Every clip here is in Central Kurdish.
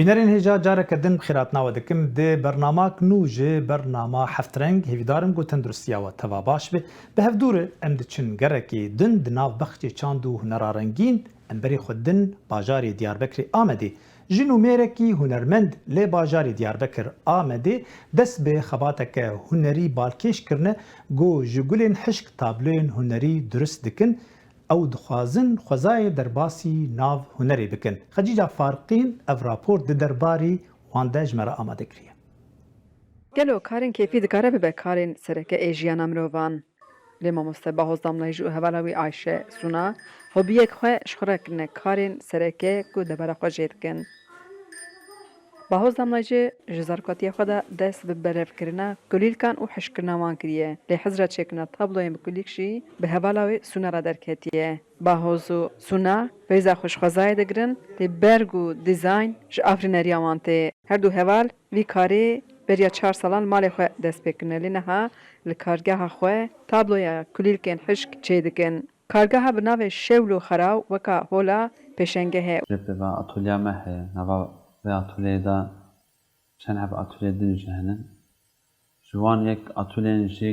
بینرین هجا جارک دن بخیرات ناو دکم ده برنامه نوج برنامه هفت رنگ هیویدارم گو تندرستیا و توا باش به هفدور ام دچن گرکی دن دناو بختی چاندو هنرارنگین ام بری خود دن باجاری دیاربکر آمدی جنو میرکی هنرمند لی باجاری دیاربکر آمدی دست به خباتک هنری بالکش کرنه گو جگولین حشک تابلوین هنری درست دکن او دخوازن خوزای درباسی ناو هنری بکن خجیجا فارقین او راپور ده درباری واندج مرا آماده کریه گلو کارین کیفی دکاره به کارین سرکه ایجیان امروان لیما مستبا هزدام لیجو هوالاوی عایشه سونا هوبیک خواه شخورک نه کارین سرکه کو دبرا خواه جید کن با هزدام لیجو جزارکاتی خدا دست به برف کرنا کلیل کان او حش کرنا وان کریه لی حضرت چکنا تابلوی مکلیکشی به هوالاوی سونا را درکتیه با هزو سونا ویزا خوشخوازای دگرن لی برگو دیزاین ج آفرینری آمانته هر دو هوال وی کاری بریا 4 سالان مال خو دست بکنه لنها لکارگاه خو تابلویا کلیل کن حشک چیدکن کارگاه بناو شولو خراو وکا هولا پیشنگه جبه و اتولیا مه نوا و اتولیا دا چند هف اتولیا دن جهنن جوان یک اتولیا نجی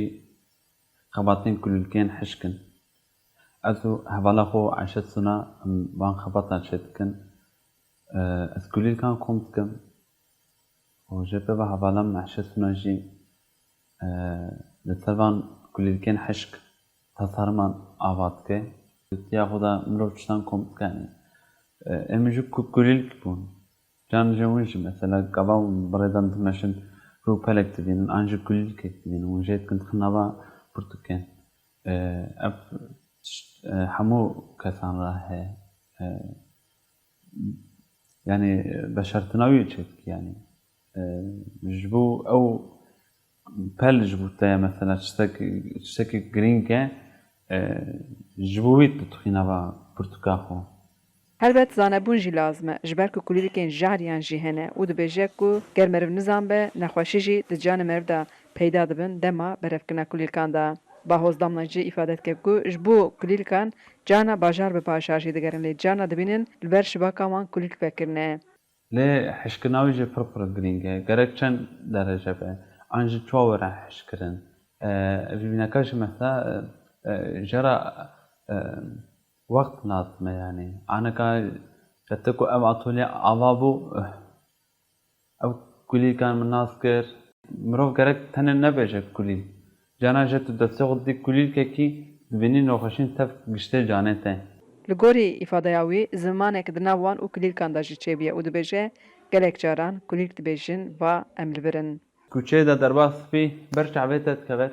خباتین کلیل کن حشکن ازو هوالا خو عشت سنا وان خباتا چیدکن از کلیل کن کمت کن و جبه و حوالم معشت ناجی لطفاً کلیل کن حشک تصارمان آواد که یا خدا مروف چتان کمت کنی امیجو کلیل کبون جان جوونش مثلا قبام بردان دمشن رو پلک تبینن آنجا کلیل که تبینن و جيت كنت خنابا برتكان اف حمو كسان راه يعني بشرتناوي تشك يعني جبو او بل جبو تايا مثلا تشتكي جرينكا جبويت تخينا برتكاخو هلبت زانبون جی لازمه جبر که کلیل کن جاریان جی هنه و دو بیجه که گر مرو نظام به نخواشی جی ده جان مرو دا پیدا دبن دما برف کنه کلیل کان دا با هزدام نجی ifade که جبو کلیل کان جانا باجار به پاشاشی دگرن لی جانا دبینن البر شباکا وان کلیل فکرنه لی حشکناوی جی پر گرینگه گرک چند درجه به آنجا چوا را حشکرن ببینکاش مثلا جرا وقت لازمه يعني أنا كا جتكو أم أطولي عذابو أو كلي كان من ناس كير مروف كرك تنن نبيجه كلي جانا جت دستغل دي كلي كي دبنين روخشين تف قشتي جانته لگوری ifade yawi zamanek dnawan u kلیل کان داجی چیبیه و دو بیجه گلک جاران کلیل تبیجن و امل برن كوتشي دا درباس فيه برجع بيتت كبر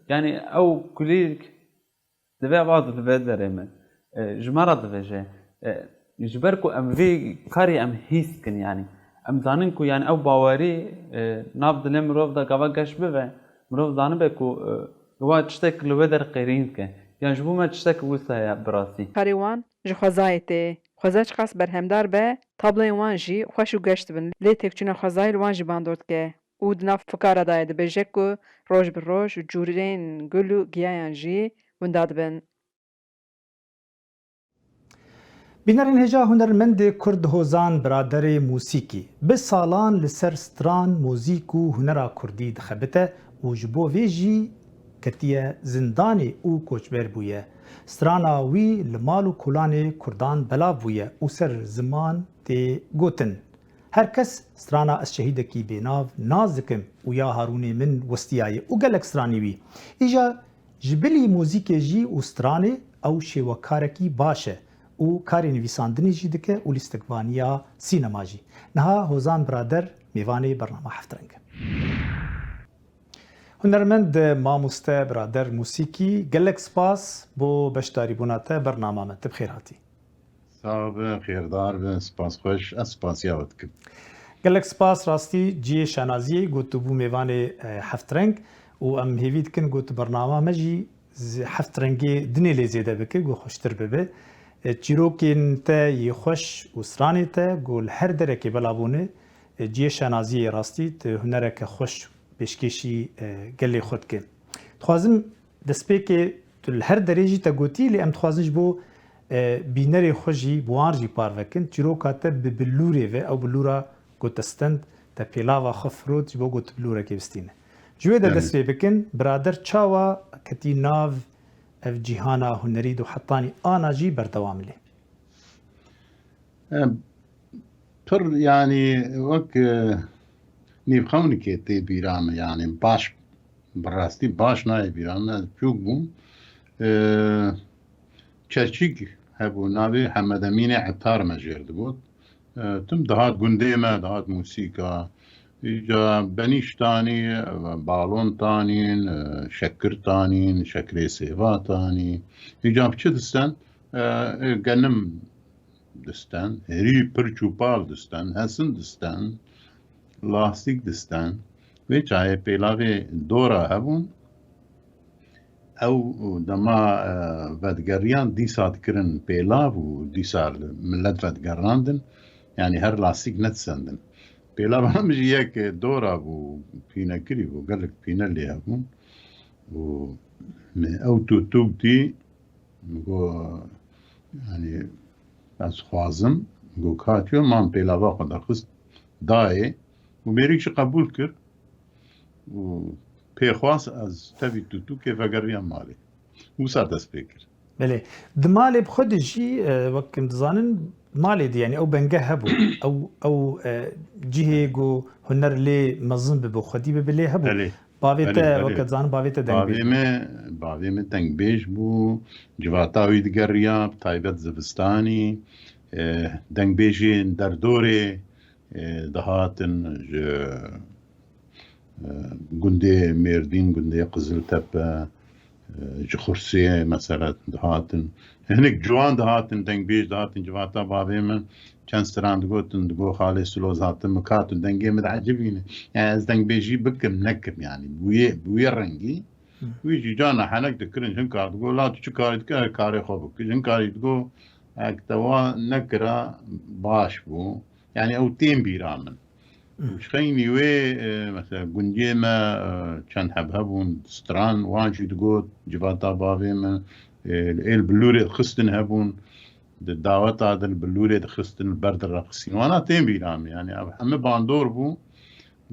يعني أو كلي دبي بعض دبي دريمة جمرة دبيجة يجبركو أم في كاري أم هيسكن يعني أم زاننكو يعني أو باوري نابد لهم مروف دا قبا قش ببه مروف زانن بكو هو تشتك لودر قيرينك يعني جبو ما تشتك وسا براسي کاریوان جخوازایته خوازاچ خاص برهمدار به تابلوی وان جی خوشو گشت بن لی تکچون خوازای وان جی باندورد که او دنا فکار داید بیجه کو روز بر روز جورین گلو گیایان جی ونداد بن بینرین هجا هنرمند کرد هوزان برادر موسیقی به سالان لسر ستران موزیک و هنرا کردی دخبته و جبو ویجی کتیه زندانی او کوچبر بویه سترانا وی لمال و کلان کردان بلا بویه و سر زمان تی گوتن هر کس سترانا از شهیدکی بیناو نازکم و یا هارونی من وستیای و گلک سترانی وی ایجا جبلی موزیک جی و سترانی او شیوکارکی باشه û karê nivîsandinê jî dike û lîstikbaniya sînema jî. Niha Hozan Birader mêvanê bernama Heftreng. Hunermend mamoste Birader Musîkî gelek spas bo beşdarîbûna te bernama me. Te bi xêr hatî. Sağ bin, xêrdar bin, spasxweş, ez spasiya we dikim. Gelek spas rastî ciyê şenaziyê gotibû mêvanê Heftreng û em hêvî dikin got bernama me jî Heftrengê dinê lê zêde bike got xweştir bibe. Çîrokên te yê xweş û stranê te got li her derekê belavbûne ciyê şenaziyê rastî tu hunereke xweş pêşkêşî gelê xwe dike. Dixwazim destpêkê tu li her derê jî te gotî lê em dixwazin ji bo bînerê xwe jî bi wan jî parvekin çîroka te bi billûrê ve ew billûra gotestend te pêlava xwe firot ji bo got billûrekê bistîne. Ji wê de dest pê bikin birader çawa ketî nav ev cîhana hunerî û hetanî ana jî berdewam lê. Pir yanî wek nîvxewnekê tê bîra me yanî baş bi rastî baş nayê bîra me ez çûk bûm. Çerçîk hebû navê Hemed Emînê Etar me jêr digot. Tim dihat gundê me dihat musîka. Îca benîştanî, balon tanîn, şekir tanîn, şekirê sêva tanî. Îca bi çi distin? Genim distin, herî pir çûpal distin, hesin distin, lastik distin. Vê çayê pêlavê dora hebûn. Ew dema vedgeriyan dîsa dikirin pêlav û dîsa millet vedgerandin. Yani her lastik netsendin. Pêlava min jî yek dora bû pînekirî bû gelek pîne lê hebûn. û ew tûk dî got yani ez xwazim got hatiye man pêlava xwe derxist dayê û mêrî jî qebûl kir û pêxwas ez tevî tûkê vegeriyan malê. Wisa dest pê kir. Belê di malê bi xwe de jî wek em dizanin malê de yani ew benge hebû ew cihê got huner lê mezin bibe xwedî bibe lê hebû. Belê. Bavê te Belê, wek belê. ez zanim bavê te dengbêj. Bavê me dengbêj bû, civata wî digeriya, bi taybet zivistanî, dengbêjên derdorê dihatin ji gundê Mêrdîn, gundê Qiziltepe, ji Xursiyê mesela dihatin. Hinek ciwan dihatin dengbêj dihatin civata bavê min çend stran digotin digot xalê Siloz hatin mikat û dengê min ecibîne. Yani ez dengbêjî bikim nekim yani bu yê rengî. Wî jî cana henek dikirin hinkar digot la tu çi karî dikir karê xwe bikir. Hinkarî digot ek te wa nekira baş bû. Yani ew tên bîra min. Xeynî wê mesela gundiyê me çend hebûn stran wan jî digot civata bavê min êl billûrê dixistin hebûn di daweta din billûrê dixistin ber direxisîn. Wana tên bîra min yani ev hemû bandor bû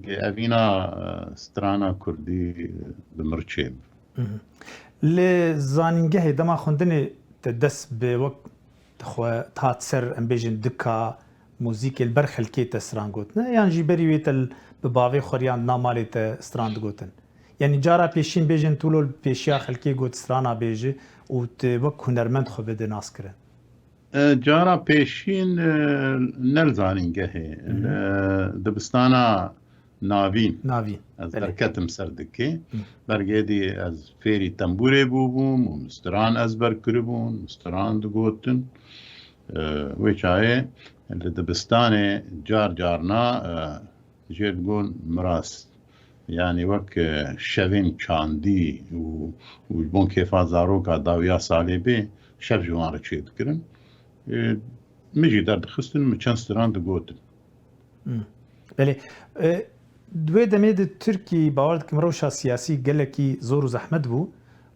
evîna strana Kurdî di Mirçê. Lê zanîngehê dema xwendinê te dest bi wek dixwe hat ser em bêjin dika muzîkê li ber xelkê te stran gotine yan jî berî wê te bi bavê xweriyan na malê te stran digotin. Yani cara pêşîn bêjin tu li pêşiya xelkê got strana bêjî û tu wek hunermend xwe bide nas kirin. Cara pêşîn ne li zanîngehê dibistana navîn Navîn. ez derketim ser dikê. Bergêdî ez fêrî tembûrê bûbûm û mistiran ezber kiribûn, mistiran digotin. Wê çayê li dibistanê car carna jê digon miras. Yani wek şevên çandî û ji bo kêfa zaroka dawiya salê bê şev ji wan re çê dikirin. Min jî derdixistin min çend stran digotin. Belê di wê demê de Tirkî bawer dikim rewşa siyasî gelekî zor û zehmet bû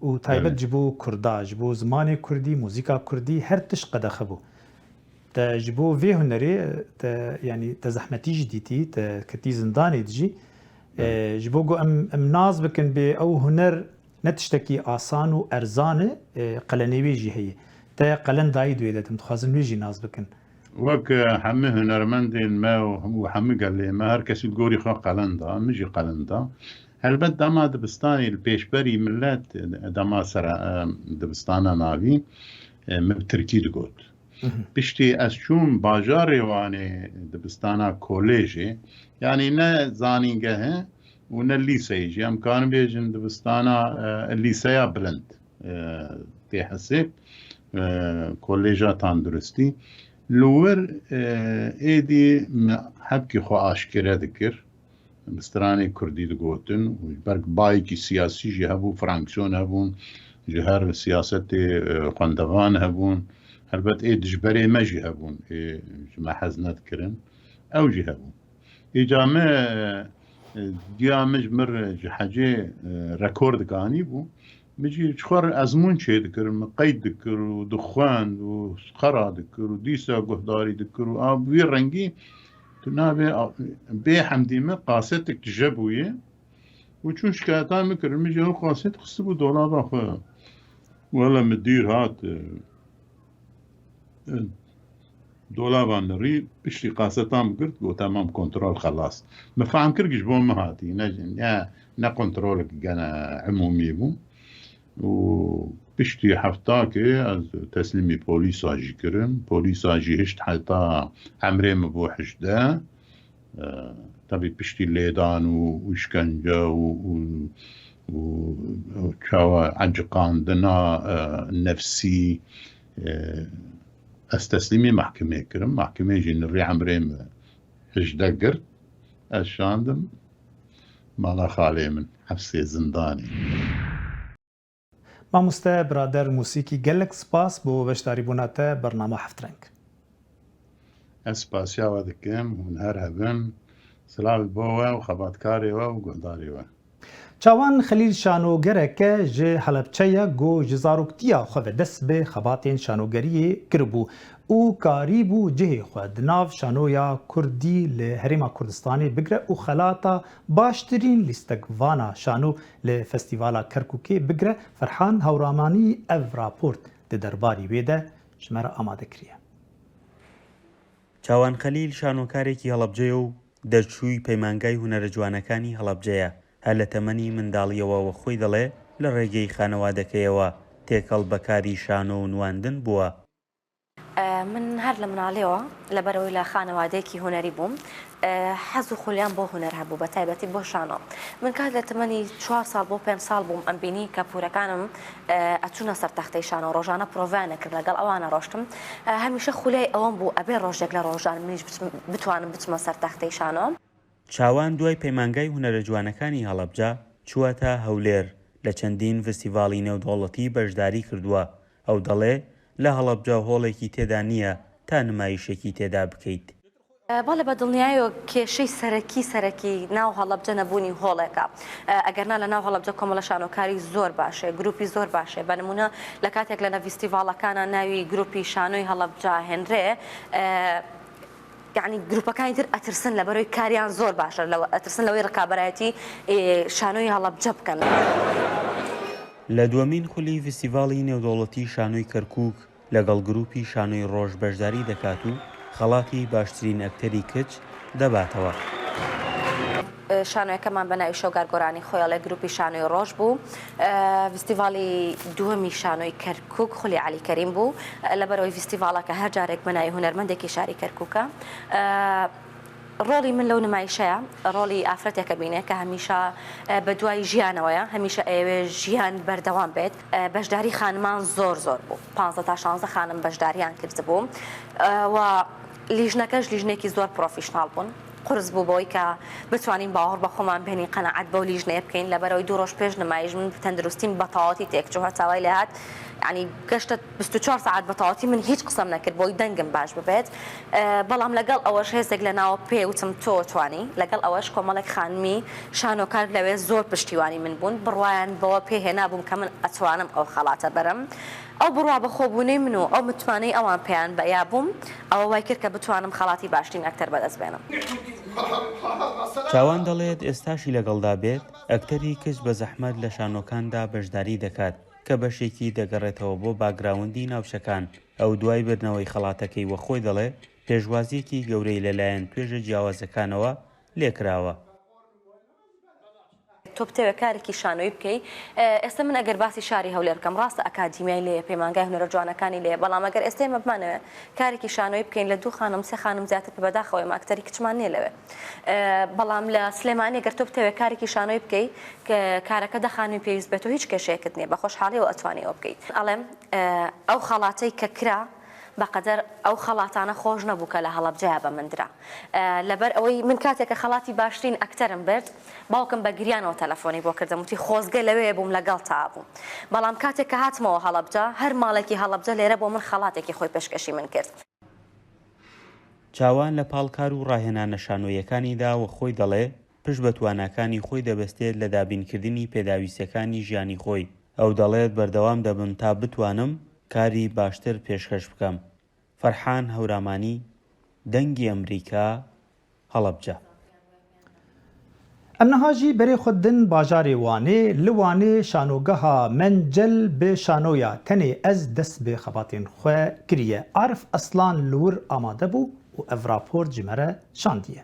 û taybet ji bo Kurda, ji bo zimanê Kurdî, muzîka Kurdî her tişt qedexe bû. Te ji bo vê hunerê te yanî te zehmetî jî dîtî, te ketî zindanê de jî ji bo got em naz bikin bê ew huner ne tiştekî asan û erzan e qelenê wê jî heye. Te qelen dayî duê de tim dixwazin wê jî naz bikin. Wek hemû hunermendên me û hemû gelê me her kesî gorî xwe qelen da, min jî qelen da. Helbet dema dibistanê li pêşberî millet dema sera dibistana navî min bi Tirkî digot. پشتی ئەس چووم باژارێوانێ دبستانە کۆلێژێ یعنی نە زانینگەهە و نە لیسەیژی ئەمکانم بێژن دبستانە لیسەیە بلند تێ حەسێب کۆلێژە تاندروستی لور ئێدی هەبکی خۆ ئاشکرە دکرد بسترانی کوردی دگوتن و بەرگ بایەکی سیاسیژی هەبوو فرانکسیۆن هەبوون ji her siyasetê xwendevan hebûn helbet ê dijberê me jî hebûn ji me hez nedikirin ew jî hebûn îca me giya me ji mir ji hecê rekor dikanî bû min jî ji xwe re ezmûn çê dikir min qeyd dikir û dixwend û xera dikir û dîsa guhdarî dikir û av wî rengî tu navê bê hemdî me qasetek dije bûye û çûn şikayetan mikirin min jî ew qaset xistibû dolaba xwe ولا مدير هات دولابا نري بشتي قاستام قلت قو تمام كنترول خلاص ما فهم كرقش بو ما هاتي نا كنترولك جانا عمومي بو و بشتي حفتاكي از تسليمي بوليس اجي كرم بوليس اجي هشت حتى عمري مبو حشده طبي بشتي ليدان وشكنجة وشاوى عجقاندنا نفسي استسلمي محكمة كرم محكمة جي نري عمريم هجدا قرد اشاندم مالا خالي من حبسي زنداني مامۆستا برادر موسیقی gelek spas بۆ بەشداریبوونەتە بەرنامە هەفترەنگ. اسپاسیاوە دکم هون هەر هەبن سلااوت بۆوە و خەباتکارێوە و گۆداریوە. چاوان خلیل شانۆگەرەکە ji Helepçeya got ji zaroktiya xwe ve dest bi xebatên şanogeriyê kiribû û karî bû cihê xwe di nav şanoya Kurdî li Herêma Kurdistanê bigire û xelata baştirîn lîstekvana şano li Festîvala Kerkûkê bigire. Ferhan Hewramanî ev raport di derbarî wê de ji me re amade kiriye. چاوان خەلیل شانۆکارێکی هەڵەبجەیە و دەرچووی پەیمانگای هونەرە جوانەکانی هەڵەبجەیە. هەر لە تەمەنی منداڵیەوە وە خۆی دەڵێ لە ڕێگەی خانەوادەکەیەوە تێکەڵ بەکاری شانۆ و نواندن بووە. من هەر لە مناڵیەوە لەبەرەوەی لە خانەوادەیەکی هونەری بووم حەز و خولیان بۆ هونەر هەبوو بە تایبەتی بۆ شانۆ. من کات لە تەمەنی 4 ساڵ بۆ 5 ساڵ بووم ئەم بینی کە پورەکانم ئەچوونە سەر تەختەی شانۆ ڕۆژانە پرۆڤیانە کرد لەگەڵ ئەوانە ڕۆشتم هەمیشە خولای ئەوەم بوو ئەبێ ڕۆژێک لە ڕۆژان منیش بتوانم بچمە سەر تەختەی شانۆ. چاوان دوای پەیمانگای هونەرە جوانەکانی هەڵەبجە چووەتە هەولێر لە چەندین فستیڤاڵی نێودەوڵەتی بەشداری کردووە. ئەو دەڵێ لە هەڵەبجە هۆڵێکی تێدا نییە تا نمایشێکی تێدا بکەیت. باڵێ بە دڵنیایەوە کێشەی سەرەکی ناو هەڵەبجە نەبوونی هۆڵێکە. ئەگەرنا لە ناو هەڵەبجە کۆمەڵە شانۆکاری زۆر باشێ گروپی زۆر باشێ بە نمونە لە کاتێک لە فستیڤاڵەکانە ناوی گروپی شانۆی هەڵەبجە هێنرێ یعنی گروپەکانی تر ئەترسن لەبەرەوەی کاریان زۆر باشە ئەترسن لەوەی ڕکابەتی شانۆی هەڵەبجە بکەن. لە دووەمین خولی فستیڤاڵی نێودەوڵەتی شانۆی کەرکووک لەگەڵ گروپی شانۆی ڕۆژ بەشداری دەکات و خەڵاتی باشترین ئەکتەری کچ دەباتەوە. شانۆیەکەمان بە ناوی شۆگار گۆرانی خۆیان لە گروپی شانۆی ڕۆژ بوو. فستیڤاڵی دووەمی شانۆی کەرکووک خولی عەلی کەریم بوو لەبەرەوەی فستیڤاڵەکە هەر جارێک بە ناوی هونەرمەندێکی شاری کەرکووکە. ڕۆڵی من لەو نمایشەیە ڕۆڵی ئافرەتێکە بینێ کە هەمیشە بە دوای ژیانەوەیە هەمیشە ئەوێ ژیان بەردەوام بێت. بەشداری خانمان زۆر بوو 15 تا 16 خانم بەشداریان کرد بوو و لیژنەکەش لیژنێکی زۆر پرۆفیشناڵ بوون. قرس بوو بۆی کە بتوانین باوەڕ بە خۆمان بێنی قەنەعەت بەو لیژنەیە بکەین لەبەرەوەی 2 ڕۆژ پێش نمایش من تەندروستیم بە تەواوەتی تێکچوو هەتاوای لە هات ینی گەشتە 24 ساعت بە تەواوەتی من هیچ قسەم نەکرد بۆی دەنگم باش ببێت. بەڵام لەگەڵ ئەوەش هێزێک لە ناوە پێوتم تۆ توانی لەگەڵ ئەوەش کۆمەڵێک خانمی شانۆکار لەوێ زۆر پشتیوانی من بوون بڕوایان بەوە پێهێنا بووم کە من ئەتوانم ئەو خەڵاتە بەرم. ئەو بڕوا بە خۆبوونەی من و ئەو متوانەی ئەوان پێیان بەیا بووم ئەوە وای کرد کە بتوانم خەڵاتی باشترین ئەکتەر بەدەست بێنم. چاوان دەڵێت ئێستاشی لەگەڵدا بێت ئەکتەری کچ بە زەحمەت لە شانۆکاندا بەشداری دەکات کە بەشێکی دەگەڕێتەوە بۆ باگراوندی ناوچەکان. ئەو دوای بردنەوەی خەڵاتەکەی وە خۆی دەڵێ پێشوازیەکی گەورەی لەلایەن توێژە جیاوازەکانەوە لێکراوە. تۆ بتەوێ کارێکی شانۆی بکەی ئێستا من ئەگەر باسی شاری هەولێر بکەم ڕاستە ئەکادیمیای لێ پەیمانگای هونەرە جوانەکانی لێ بەڵام ئەگەر ئێستا ئێمە بمانەوێ کارێکی شانۆی بکەین لە 2 خانم 3 خانم زیاتر بەداخەوەی ماکتەری کچمان نێ لەوێ بەڵام لە سلێمانی ئەگەر تۆ بتەوێ کارێکی شانۆی بکەی کارەکە دەخانوی پێویست بێت و هیچ کێشەیەکت نییە بە خۆشحاڵیەوە ئەتوانی ئەوە بکەیت ئەڵێم ئەو خەڵاتەی کە کرا بەقەدەر ئەو خەڵاتانە خۆش نەبوو کە لە هەڵەبجەیە بە مندرا لەبەر ئەوەی من کاتێکە خەڵاتی باشترین ئەکتەرم برد باوکم بە گریانەوە تەلەفۆنی بۆ کردم وتی خۆزگە لەوەیە بووم لەگەڵ تا بووم بەڵام کاتێک کە هاتمەوە هەڵەبجە هەر ماڵێکی هەڵەبجە لێرە بۆ من خەڵاتێکی خۆی پێشکەشی من کرد چاوان لە پاڵکار و ڕاهێنانە شانۆیەکانیدا و خۆی دەڵێ پشت بە تواناکانی خۆی دەبەستێت لە دابینکردنی پێداویستەکانی ژیانی خۆی ئەو دەڵێت بەردەوام دەبم تا بتوانم کاری باشتر پێشکەش بکەم فەرحان هەورامانی دەنگی ئەمریکا هەڵەبجە ئەم نەهاژی بەرێ خوددن باژارێ وانێ li Wanê şanogeha Mencel bê şanoya tenê ez dest bê xebatên xwe kiriye. Arif Aslan li wir amade bû û ev rapor ji me re şandiye.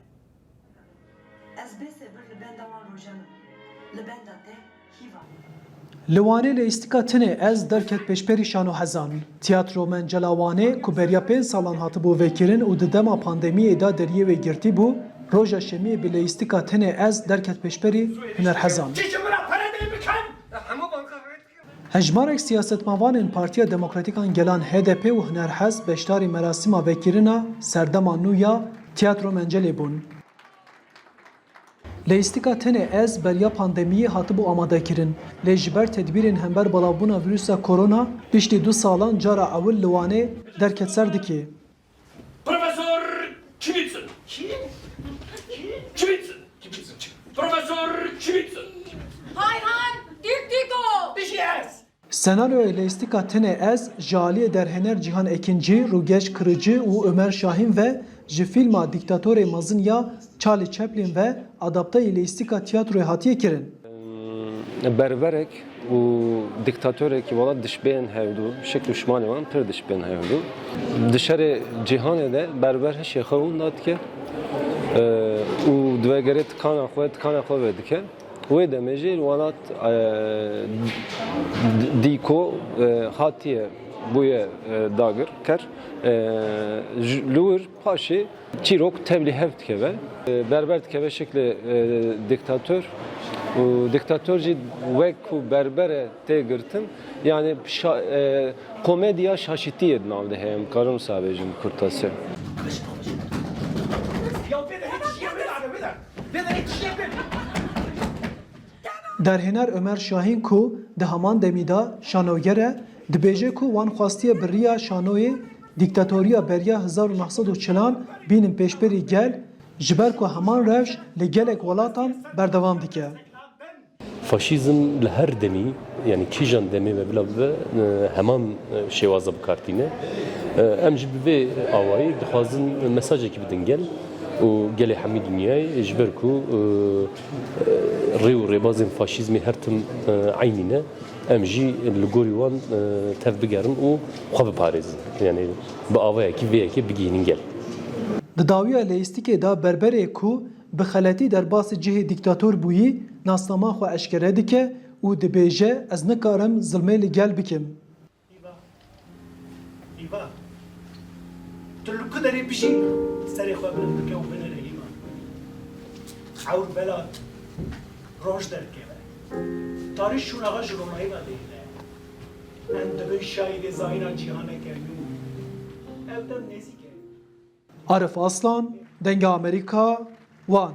Li Wanê lê îstika tinê ez derket pêşberî şano hezan. Tiyatro Mencela Wanê ku beriya 5 salan hatibû vêkirin û di dema pandemiyê da deriyê wê girtî bû, roja şemiyê bi lê îstika tinê ez derket pêşberî huner hezan. Hejmarek siyasetmavanên Partiya Demokratîkan Gelan HDP û Hunerhez beşdarî merasîma vekirina serdema nû ya Tiyatro Mencelê bûn. Lê îstika tenê ez beriya pandemiyê hatibû amadekirin. Lê ji ber tedbîrên hember belavbûna vîrusa korona piştî 2 salan cara ewil li Wanê derket ser dike. Profesör Çivitsin. Çivitsin. Profesör Çivitsin. Hayhan, Diko. Dişiyez. Senaryoya lê îstika tenê ez ji aliyê derhener Cihan Ekincî, Rûgeş Kırıcı û Ömer Şahin ve ji fîlma Diktatörê mezin ya Charlie Chaplin ve adapteyê lê îstika tiyatroyê hatiye kirin. Berberek û diktatörek wala dişbên hevdû, şekl şmanê wan pir dişbên hevdû. Di şerê cîhanê de berber hişê xewûn da dike û divegerê tikana xwe vê dike. Wê demê jî walat dîko hatiye bûye dagir ker li wir paşê çîrok tevlî hev dikeve. Berber dikeve şeklê diktatör û diktatör jî wek ku berbere tê girtin yani komedya şaşîtiyê di nav de heye em karim wisa bêjim kurtasê. Derhener Ömer Şahin ku di heman demî da şanoger e, dibêje ku wan xwastiye biriya şanoyê dîktatoriya beriya 1940 bînin pêşberî gel ji ber ku heman rewş li gelek welatan berdewam dike. Faşizm li her demî yani kîjan demê ve bila ve heman şêwaza bikartîne. Em ji bi vê awayî dixwazin mesajekî bidin gel û gelê hemî dinyayê ji ber ku rê û rêbazên faşîzmê her tim aynî ne em jî li gorî wan tev bigerin û xwe biparêzin yani bi awayekî vêyekê bigihînin gel. Di dawiya lêîstikê da berberê ku bi xeletî derbasî cihê dîktatör bûyî nasnama xwe eşkere dike û dibêje ez nikarim zilmê li gel bikim. Tu lu kuderê bijî serê xwe bilind bike û binêre îman. Ewr bela roj derkeve. Tarî şûnaxa ji Romayê ve deyîne. Em dibin şaîrê zayîna cîhaneke nû. Ev dem nêzik e. Arif Aslan, Denge Amerika, Wan.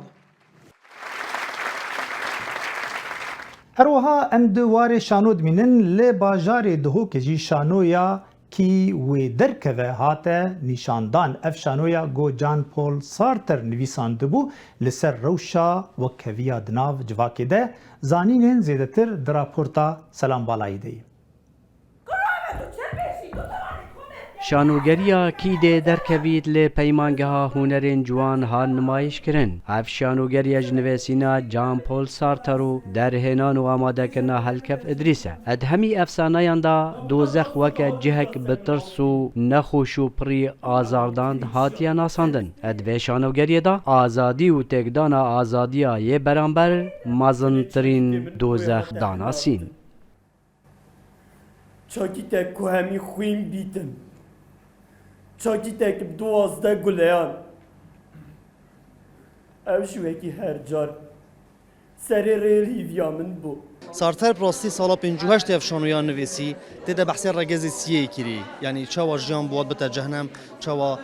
Herwiha em di warê şano dimînin lê bajarê Duhokê jî şanoya kî wê derkeve hate nîşandan. Ev şanoya got Jean Paul Sartre nivîsandibû li ser rewşa wekheviya di nav civakê de. Zanînên zêdetir di raporta Selam Balayî de. شانۆگەریە کی دێ دەرکەویت لێ پەیمانگەها هونەرێن جوان هان نمایشکردن ئەف شانۆگەریەش نوێسینە جان پۆل سارتەر و دەرهێنان و ئامادەکردنا هەلکەف ئیدریسە ئەد هەمی ئەفسانەیاندا دۆزەخ وەکە جهەک بترس و نەخۆش و پڕی ئازاردان هاتیە ناساندن ئەد vê şanogeriyê da azadî û têkdana azadiya yê beramber mezintirîn dozex danasîn. Çakîtek ku hemî xwîn bîtin, çakîtek bi duwazde guleyan, ev ji wekî her car serê rê hîviya min bû. Sarter rastî sala 58 ev şanoyan nivîsî tê de behsê regezê siyê kirî yanî çawa jiyan buwat bite cehennem çawa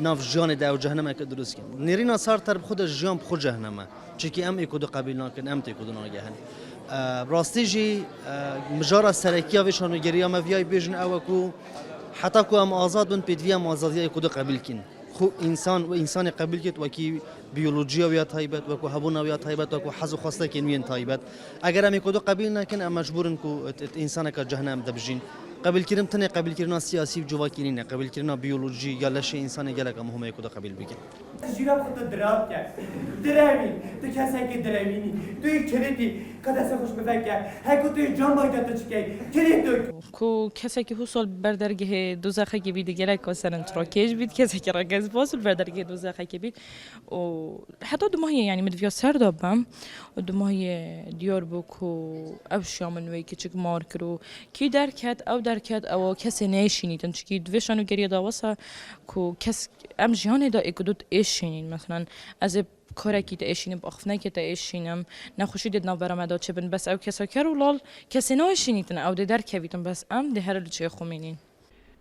nav jiyanê de ew cehennemeke durist kin. Nêrîna Sarter bi xwe de jiyan bi xwe cehennem e çekî em ê ku de qebîl nakin em tê ku de nagehin. Rastî jî mijara serekiya vê şanogeriya me viyayê bêjin ew e ku heta ku em azad bin pêdiviya em azadiyayê ku de qebîl kin. خو انسان و انسان قبول کت وکی بیولوژیا ویا تایبت وکو هبونا ویا تایبت وکو حزو خواسته کنوین تایبت اگر هم کدو قبول نکن ام مجبورن کو انسان که جهنم دبجین قبول کردن تنه قبول کردن سیاسی و جواکی نه قبول کردن بیولوژی یا لشه انسان گله که مهمه کدو قبول بگیر جیرا خود دراب کرد درمی تو کسی که درمینی تو یک چریتی کدسه خوش بفکر هکو تو جان باید تو چیکی چریت تو کو کسی که حصول بردرگه دوزخه که بید گله کاسرن تراکیج بید کسی که راگز واسل بردرگه دوزخه که بید و حتی دو ماهی یعنی مدفیا سر دابم و دو ماهی دیار بو کو افشا من وی که چک مار کرو کی درکت او درکت او کسی نیشینیدن چکی دوشانو گریه داوسا کو کس ام جهان دا اکدود ایشینین مثلا از کاری که ایشینم بخفنه که ایشینم نخوشی دید نبرم داد چه بن بس او کسا کرو لال کسی نیشینیدن او در کویتن بس ام ده هر لچه خومینین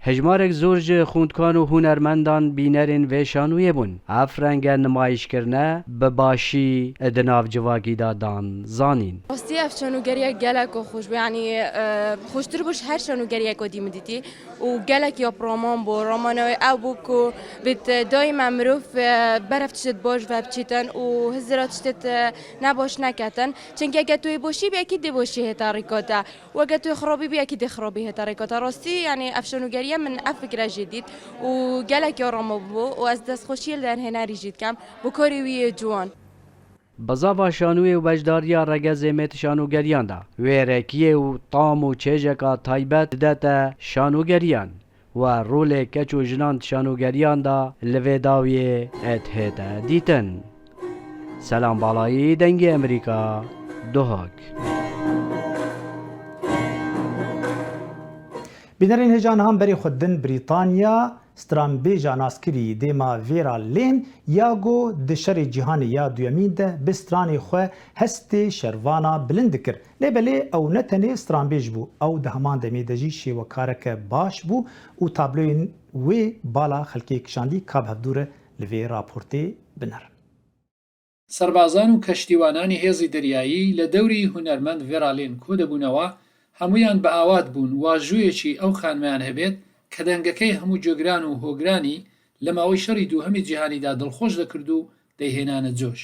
هجمارek zor ji xwendkan û hunermendan bînerên vê şanûyê bûn. Ev renge nişkirine bi başî di nav civakî de dan zanîn. Rastî ev şanûgeriya gelek xweş bû yanî xweştir bû ji her şanûgeriyek dî min dîtî û gelek ya roman bû romana wê ew bû ku bi daîma mirov beref tişt baş ve biçîtin û hizira tişt nebaş neketin. Çenki eger tu yê boşî bêkî dê boşî hêta rêkota û eger tu yê xirabî bêkî dê xirabî hêta rêkota. Rastî yanî ev şanûgeriya من أفكر جديد وجالك يا رامبو وأزدس خوشيل در هنا رجيت كم بكوري ويا جوان بزاوا شانوی و بجداریا رگز مت شانوگریان دا ویرکیه و طام و چیجکا تایبت دتا شانوگریان و رول کچو جنان شانوگریان دا لویداوی اتهدا دیتن سلام بالایی دنگ امریکا دوهاک بینرین هجان هم بری خودن بریتانیا سترانبیجا ناسکری دیما ویرا لین یاگو دشر جهان یا دویمین ده بسترانی خواه هستی شروانا بلند کر لیبلی او نتنی سترانبیج بو او ده همان دمی دجی شیوکارک باش بو او تابلوین وی بالا خلکی کشاندی کاب هفدور لوی راپورتی بنر سربازان و کشتیوانانی هێزی دەریایی لە دەوری هونەرمەند ڤێرالێن کۆ دەبوونەوە هەمویان بە ئاوات بوون واژوویەکی ئەو خانمەیان هەبێت کە دەنگەکەی هەموو جۆگران و هۆگرانی لە ماوەی شەڕی دووهەمی جیهانیدا دڵخۆش دەکرد و دەیهێنانە جۆش.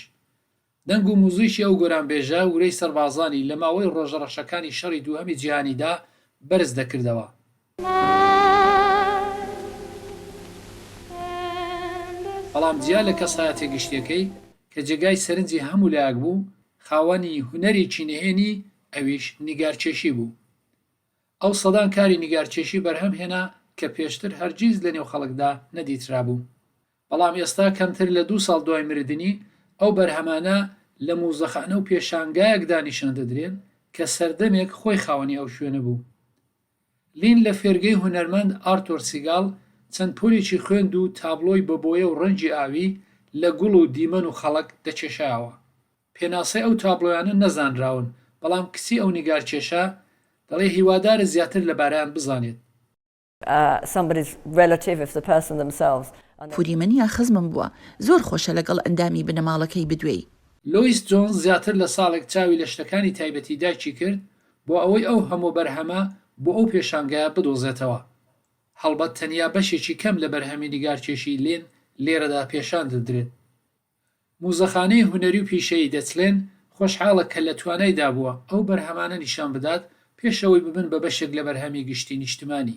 دەنگ و موزیشی ئەو گۆرانبێژە ورەی سەربازانی لە ماوەی ڕۆژەڕەشەکانی شەڕی دووهەمی جیهانیدا بەرز دەکردەوە. بەڵام جیا لە کەسایەتێ گشتیەکەی کە جێگای سەرنجی هەموو لایەک بوو خاوەنی هونەرێکی نهێنی ئەویش نیگارکێشی بوو. ئەو سەدان کاری نیگارکێشی بەرهەم هێنا کە پێشتر هەرگیز لە نێو خەڵکدا نەدیترا بوو. بەڵام ئێستا کەمتر لە 2 ساڵ دوای مردنی ئەو بەرهەمانە لە موزەخانە و پێشانگایەکدا نیشان دەدرێن کە سەردەمێک خۆی خاوەنی ئەو شوێنە بوو. لین لە فێرگەی هونەرمەند ئارتۆر سیگاڵ چەند پۆلێکی خوێند و تابلۆی بەبۆیە و ڕەنگی ئاوی لە گوڵ و دیمەن و خەڵک دەچێشایەوە. پێناسەی ئەو تابلۆیانە نەزانراون بەڵام کسی ئەو نیگارکێشە دەڵێ هیوادارە زیاتر لەبارەیان بزانێت. پوری من یا خزمم بووە زۆر خۆشە لەگەڵ ئەندامی بنەماڵەکەی بدوێی. لۆیس جۆنز زیاتر لە ساڵێک چاوی لە شتەکانی تایبەتی داچی کرد بۆ ئەوەی ئەو هەموو بەرهەمە بۆ ئەو پێشانگایە بدۆزێتەوە. هەڵبەت تەنیا بەشێکی کەم لە بەرهەمی نیگارکێشی لێن لێرەدا پێشان دەدرێت. موزەخانەی هونەری و پیشەی دەچلێن خۆشحاڵە کە لە توانایدا بووە ئەو بەرهەمانە نیشان بدات پێشەوەی ببن بە بەشێک لە بەرهەمی گشتی نیشتمانی.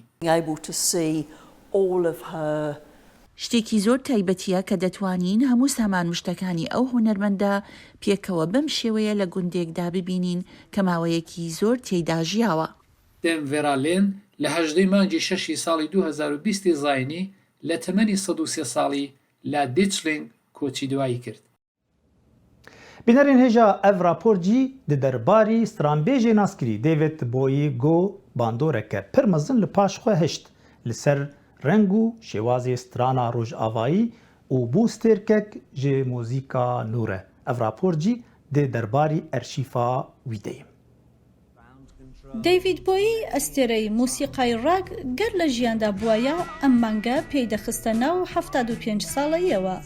شتێکی زۆر تایبەتیە کە دەتوانین هەموو سامان مشتەکانی ئەو هونەرمەندە پێکەوە بەم شێوەیە لە گوندێکدا ببینین کە ماوەیەکی زۆر تێیدا ژیاوە. دێم ڤێرالێن لە 18 مانگی 6 ساڵی 2020 زاینی لە تەمەنی 103 ساڵی لە دیچلینگ کۆچی دوایی کرد. بینەرین هێژا ئەڤ راپۆرجی di derbarî stranbêjê naskirî David Bowie got bandoreke pir mezin li paş xwe hişt li ser reng û şêwazê strana rojavayî û bû stêrkek ji mûzîka nû re. Ev raporcî dê derbarî erşîfa wî deyim. دەیڤید بۆیی ئەستێرەی موسیقای ڕاگ گەر لە ژیاندا بووایە ئەم مانگە پێی دەخستە ناو 75 ساڵەیەوە.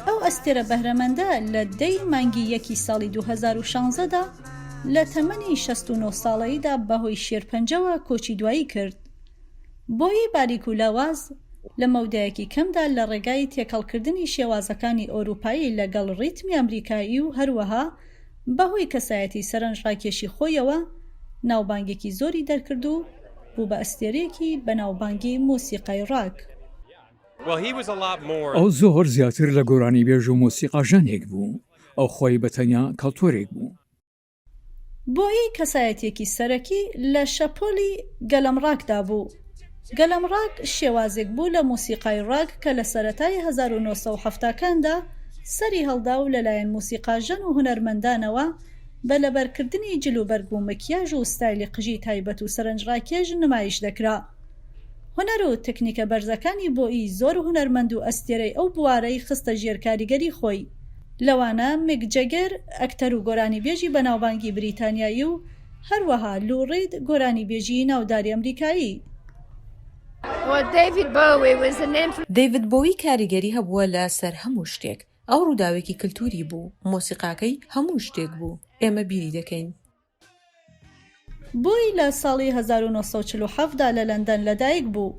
ئەو ئەستێرە بەهرەمەندە لە 10 مانگی 1 ساڵی 2016دا لە تەمەنی 69 ساڵەییدا بەهۆی شێرپەنجەوە کۆچی دوایی کرد. بۆیی باریک و لاواز لە مەودایەکی کەمدا لە ڕێگای تێکەڵکردنی شێوازەکانی ئۆروپایی لەگەڵ ڕیتمی ئەمریکایی و هەروەها بەهۆی کەسایەتی سەرنجڕاکێشی خۆیەوە ناوبانگێکی زۆری دەرکرد و بوو بە ئەستێرەیەکی بەناوبانگی موسیقای ڕاگ. ئەو زۆر زیاتر لە گۆرانی بێژ و مۆسیقا ژەنێک بوو، ئەو خۆی بەتەنیا کەڵتۆرێک بوو. بۆیی کەسایەتێکی سەرەکی لە شەپۆلی گەلەمڕاکدا بوو. گەلەمڕاک شێوازێک بوو لە مۆسیقای ڕاگ کە لە سەرەتای 1970کاندا سەری هەڵدا و لەلایەن مۆسیقاژەن و هونەرمەندانەوە بە لەبەرکردنی جلوبەرگ و مکیاژ و ستایلی قژی تایبەت و سەرنجڕاکێژ نمایش دەکرا. هونەر و تەکنیکە بەرزەکانی بۆئی زۆر هونەرمەند و ئەستێرەی ئەو بوارەی خستە ژێر کاریگەری خۆی. لەوانە میک جەگەر ئەکتەر و گۆرانی بێژی بەناوبانگی بریتانیایی و هەروەها لو ڕید گۆرانی بێژی ناوداری ئەمریکایی. دەیڤید بۆوی کاریگەری هەبووە لە سەر هەموو شتێک. ئەو ڕووداوێکی کللتوری بوو، مۆسیقاکەی هەموو شتێک بوو. ئێمە بیری دەکەین. بۆی لە ساڵی 1947دا لە لەندەن لەدایک بوو.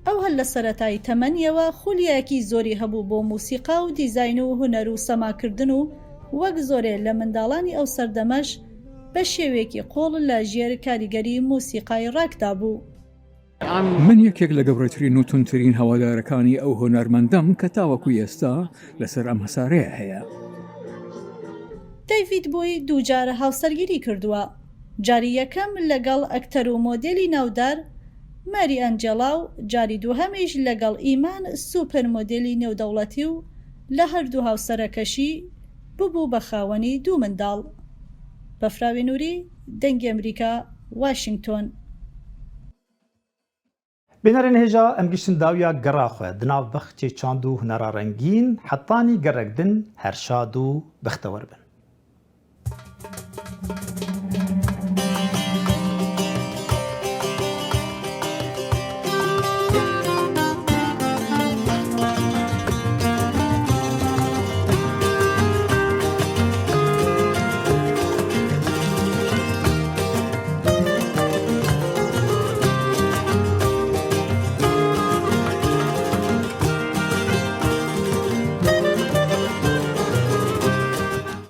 ئەو هەر لە سەرەتای تەمەنیەوە خولیایەکی زۆری هەبوو بۆ موسیقا و دیزاین و هونەر و سەماکردن و وەک زۆرێ لە منداڵانی ئەو سەردەمەش بە شێوێکی قۆڵ لە ژێر کاریگەری موسیقای ڕاکدا بوو. من یەکێک لە گەورەترین و تونترین هەوادارەکانی ئەو هۆنەرمەندەم کە تاوەکو ئێستا لەسەر ئەم هەسارەیە هەیە. دەیڤید بۆی دووجارە هاوسەرگیری کردووە. جاری یەکەم لەگەڵ ئەکتەر و مۆدێلی ناودار ماری ئەنجەلا و جاری دووهەمیش لەگەڵ ئیمان سوپەر مۆدێلی نێودەوڵەتی و لە هەردوو هاوسەرەکەشی ببوو بە خاوەنی دوو منداڵ. بەفراوی نووری، دەنگی ئەمریکا، واشنگتۆن. بینەرین هێژا ئەم گشتن داویا گەڕاخوێ دناو بەخچێ چاند و هونەرا ڕەنگین حەتانی گەڕێکدن هەرشاد و بەختەوەر بن.